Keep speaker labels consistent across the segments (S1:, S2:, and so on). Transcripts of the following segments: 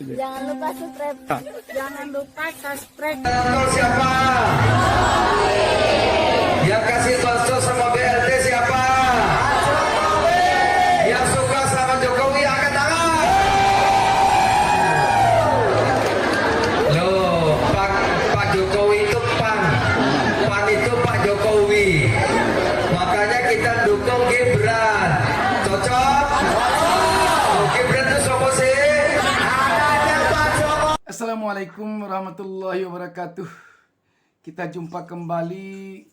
S1: Jangan lupa subscribe. Jangan lupa subscribe.
S2: Siapa? Yang kasih tonton sama BLT siapa? Yang suka sama Jokowi angkat tangan. Loh, Pak Jokowi itu pan itu Pak Jokowi. Makanya kita dukung Gibran. Cocok? Gibran itu sopo sih?
S3: Assalamualaikum warahmatullahi wabarakatuh. Kita jumpa kembali.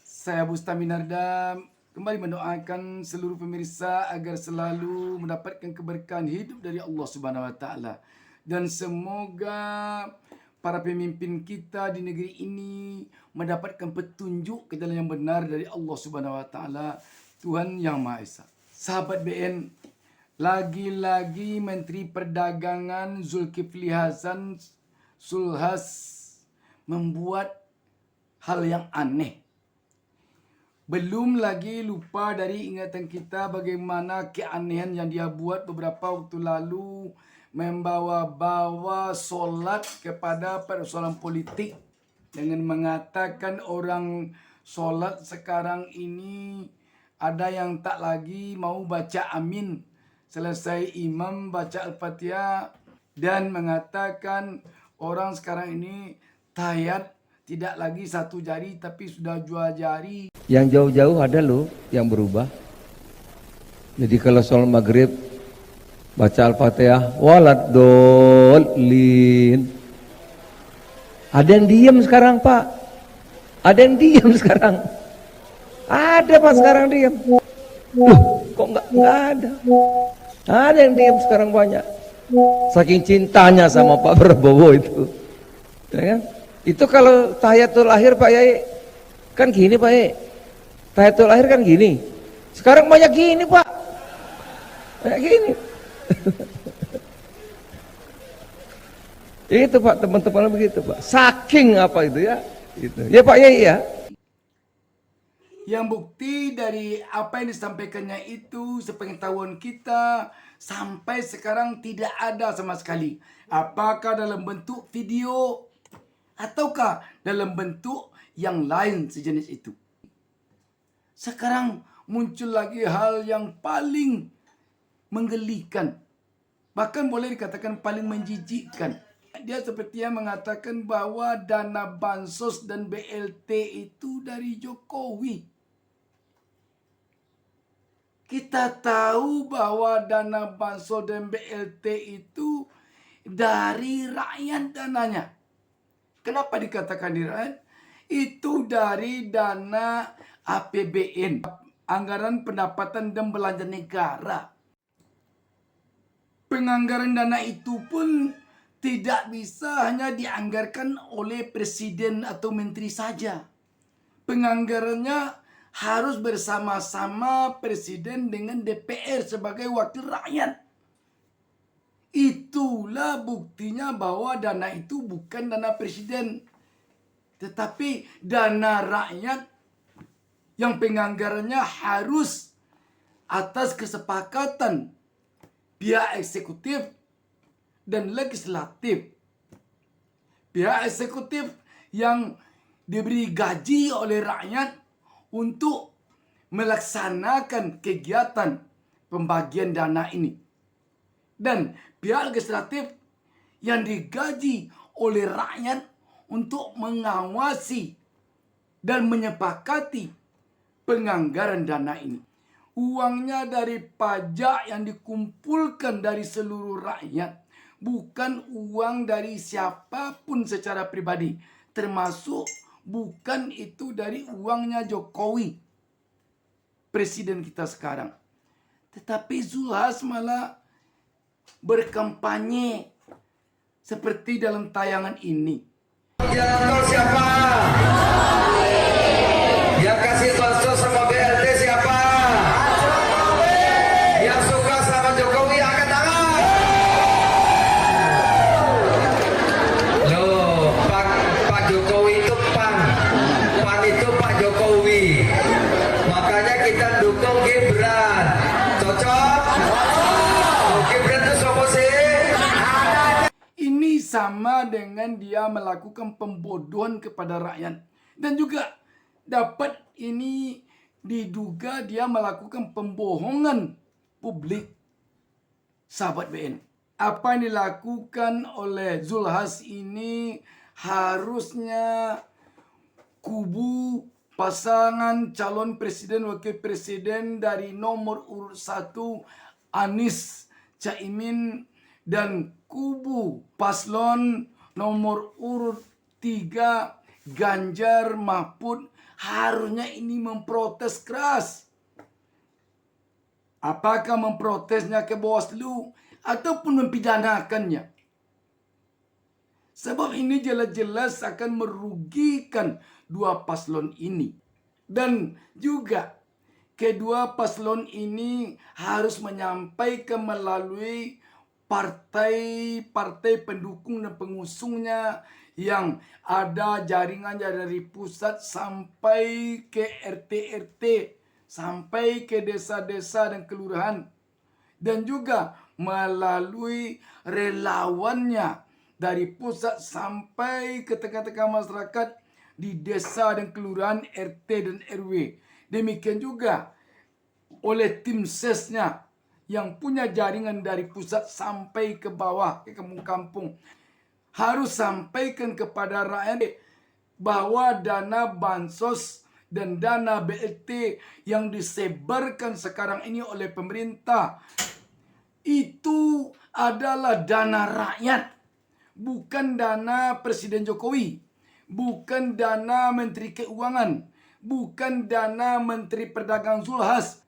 S3: Saya Bustami Nardam kembali mendoakan seluruh pemirsa agar selalu mendapatkan keberkahan hidup dari Allah Subhanahu wa taala. Dan semoga para pemimpin kita di negeri ini mendapatkan petunjuk ke jalan yang benar dari Allah Subhanahu wa taala, Tuhan Yang Maha Esa. Sahabat BN, lagi-lagi Menteri Perdagangan Zulkifli Hasan Sulhas membuat hal yang aneh. Belum lagi lupa dari ingatan kita bagaimana keanehan yang dia buat beberapa waktu lalu, membawa-bawa solat kepada persoalan politik dengan mengatakan orang solat sekarang ini ada yang tak lagi mau baca amin selesai imam baca Al-Fatihah, dan mengatakan orang sekarang ini tahiyat tidak lagi satu jari tapi sudah dua jari.
S4: Yang jauh-jauh ada loh yang berubah. Jadi kalau sholat maghrib baca Al-Fatihah waladolin. Ada yang diam sekarang Pak. Ada yang diam sekarang. Ada Pak sekarang diam. Loh, kok nggak ada? Ada yang diam sekarang banyak. Saking cintanya sama Pak Prabowo itu. Ya kan? Itu kalau tahiyatul akhir Pak Yai kan gini Pak Yai. Tahiyatul akhir kan gini. Sekarang banyak gini Pak. Banyak gini. Itu Pak, teman-teman begitu Pak. Saking apa itu ya? Gitu. Ya Pak Yai ya.
S3: Yang bukti dari apa yang disampaikannya itu sepengetahuan kita sampai sekarang tidak ada sama sekali. Apakah dalam bentuk video ataukah dalam bentuk yang lain sejenis itu. Sekarang muncul lagi hal yang paling menggelikan. Bahkan boleh dikatakan paling menjijikkan. Dia sepertinya mengatakan bahwa dana bansos dan BLT itu dari Jokowi. Kita tahu bahwa dana bansos dan BLT itu dari rakyat dananya. Kenapa dikatakan dari rakyat? Itu dari dana APBN, Anggaran Pendapatan dan Belanja Negara. Penganggaran dana itu pun tidak bisa hanya dianggarkan oleh presiden atau menteri saja. Penganggarannya harus bersama-sama presiden dengan DPR sebagai wakil rakyat. Itulah buktinya bahwa dana itu bukan dana presiden, tetapi dana rakyat yang penganggarannya harus atas kesepakatan pihak eksekutif dan legislatif. Pihak eksekutif yang diberi gaji oleh rakyat untuk melaksanakan kegiatan pembagian dana ini. Dan pihak legislatif yang digaji oleh rakyat untuk mengawasi dan menyepakati penganggaran dana ini. Uangnya dari pajak yang dikumpulkan dari seluruh rakyat, bukan uang dari siapapun secara pribadi, termasuk bukan itu dari uangnya Jokowi, presiden kita sekarang. Tetapi Zulhas malah berkampanye seperti dalam tayangan ini.
S2: Siapa? Yang kasih tonton sama BLT siapa? Yang suka sama Jokowi angkat tangan. Loh, Pak Jokowi itu pan itu Pak Jokowi. Makanya kita dukung Gibran. Cocok? Gibran itu sopo sih?
S3: sama dengan dia melakukan pembodohan kepada rakyat. Dan juga dapat ini diduga dia melakukan pembohongan publik. Sahabat BN, apa yang dilakukan oleh Zulhas ini harusnya kubu pasangan calon presiden wakil presiden dari nomor urut 1 Anies Caimin dan kubu paslon nomor urut 3 Ganjar Mahfud harusnya ini memprotes keras. Apakah memprotesnya ke Bawaslu ataupun mempidanakannya? Sebab ini jelas-jelas akan merugikan dua paslon ini. Dan juga kedua paslon ini harus menyampaikan melalui partai-partai pendukung dan pengusungnya yang ada jaringannya dari pusat sampai ke RT-RT, sampai ke desa-desa dan kelurahan, dan juga melalui relawannya dari pusat sampai ke tengah-tengah masyarakat di desa dan kelurahan, RT dan RW. Demikian juga oleh tim sesnya yang punya jaringan dari pusat sampai ke bawah, ke kampung-kampung, harus sampaikan kepada rakyat bahwa dana bansos dan dana BLT yang disebarkan sekarang ini oleh pemerintah itu adalah dana rakyat, bukan dana Presiden Jokowi, bukan dana Menteri Keuangan, bukan dana Menteri Perdagangan Zulhas.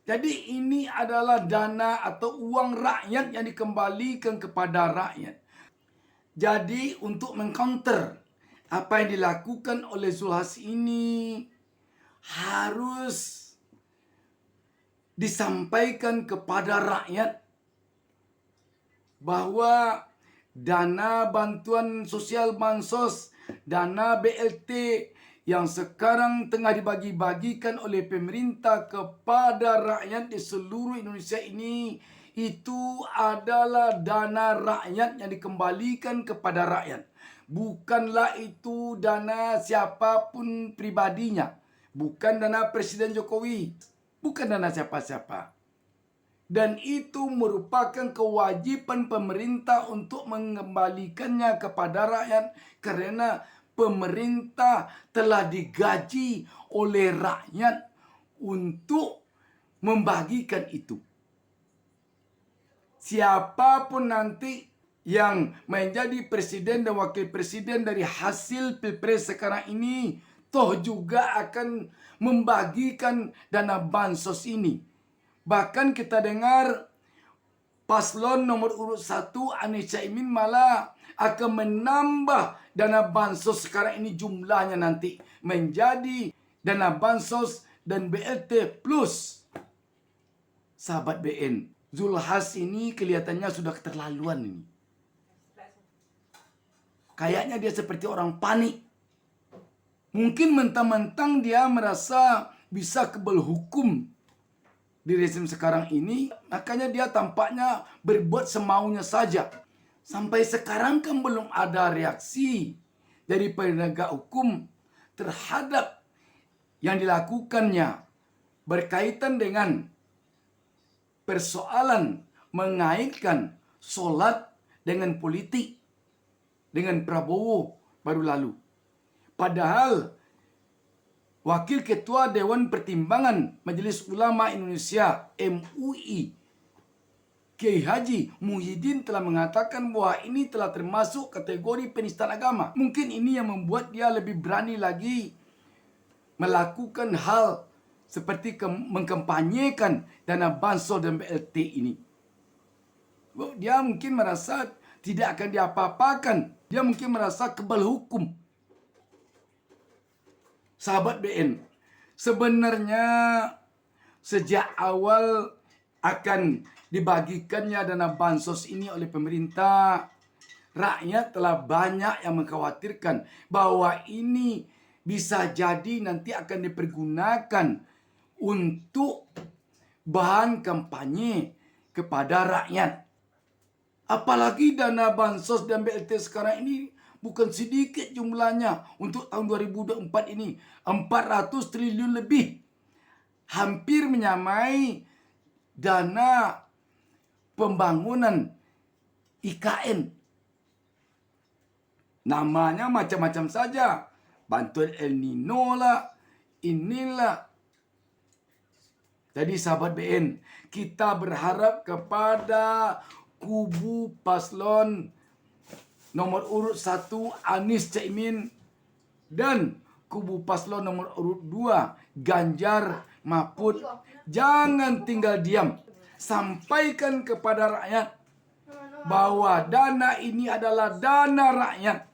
S3: Jadi ini adalah dana atau uang rakyat yang dikembalikan kepada rakyat. Jadi untuk mengcounter apa yang dilakukan oleh Zulhas ini harus disampaikan kepada rakyat bahwa dana bantuan sosial bansos, dana BLT yang sekarang tengah dibagi-bagikan oleh pemerintah kepada rakyat di seluruh Indonesia ini, itu adalah dana rakyat yang dikembalikan kepada rakyat. Bukanlah itu dana siapapun pribadinya. Bukan dana Presiden Jokowi. Bukan dana siapa-siapa. Dan itu merupakan kewajiban pemerintah untuk mengembalikannya kepada rakyat. Karena pemerintah telah digaji oleh rakyat untuk membagikan itu. Siapapun nanti yang menjadi presiden dan wakil presiden dari hasil pilpres sekarang ini, toh juga akan membagikan dana bansos ini. Bahkan kita dengar paslon nomor urut 1 Anies Caimin malah akan menambah dana bansos sekarang ini jumlahnya nanti menjadi dana bansos dan BLT plus. Sahabat BN, Zulhas ini kelihatannya sudah keterlaluan ini. Kayaknya dia seperti orang panik. Mungkin mentang-mentang dia merasa bisa kebal hukum di rezim sekarang ini, makanya dia tampaknya berbuat semaunya saja. Sampai sekarang kan belum ada reaksi dari penegak hukum terhadap yang dilakukannya berkaitan dengan persoalan mengaitkan solat dengan politik, dengan Prabowo baru lalu. Padahal Wakil Ketua Dewan Pertimbangan Majelis Ulama Indonesia MUI Kiai Haji Muhyiddin telah mengatakan bahwa ini telah termasuk kategori penistaan agama. Mungkin ini yang membuat dia lebih berani lagi melakukan hal seperti mengkampanyekan dana bansos dan BLT ini. Dia mungkin merasa tidak akan diapa-apakan. Dia mungkin merasa kebal hukum. Sahabat BN, sebenarnya sejak awal akan dibagikannya dana bansos ini oleh pemerintah, rakyat telah banyak yang mengkhawatirkan bahwa ini bisa jadi nanti akan dipergunakan untuk bahan kampanye kepada rakyat. Apalagi dana bansos dan BLT sekarang ini bukan sedikit jumlahnya. Untuk tahun 2024 ini 400 triliun lebih. Hampir menyamai dana pembangunan IKN. Namanya macam-macam saja. Bantuan El Nino lah, inilah. Jadi sahabat BN, kita berharap kepada kubu paslon nomor urut 1 Anies Caimin dan kubu paslon nomor urut 2 Ganjar Mahfud, jangan tinggal diam. Sampaikan kepada rakyat bahwa dana ini adalah dana rakyat,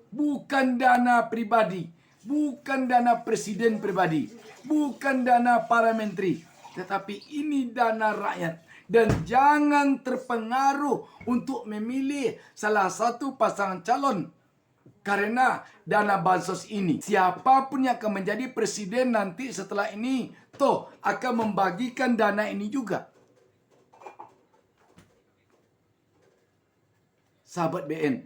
S3: bukan dana pribadi, bukan dana presiden pribadi, bukan dana para menteri, tetapi ini dana rakyat. Dan jangan terpengaruh untuk memilih salah satu pasangan calon karena dana bansos ini. Siapapun yang akan menjadi presiden nanti setelah ini, toh akan membagikan dana ini juga. Sahabat BN,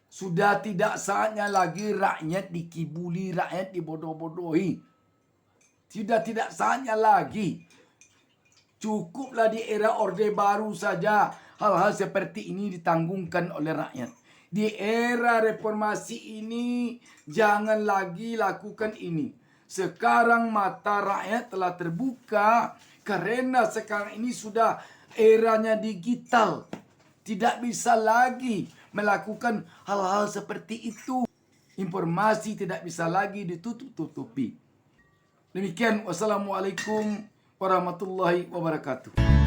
S3: sudah tidak saatnya lagi rakyat dikibuli, rakyat dibodoh-bodohi. Sudah tidak saatnya lagi. Cukuplah di era Orde Baru saja hal-hal seperti ini ditanggungkan oleh rakyat. Di era reformasi ini jangan lagi lakukan ini. Sekarang mata rakyat telah terbuka karena sekarang ini sudah eranya digital. Tidak bisa lagi melakukan hal-hal seperti itu. Informasi tidak bisa lagi ditutup-tutupi. Demikian, wassalamualaikum warahmatullahi wabarakatuh.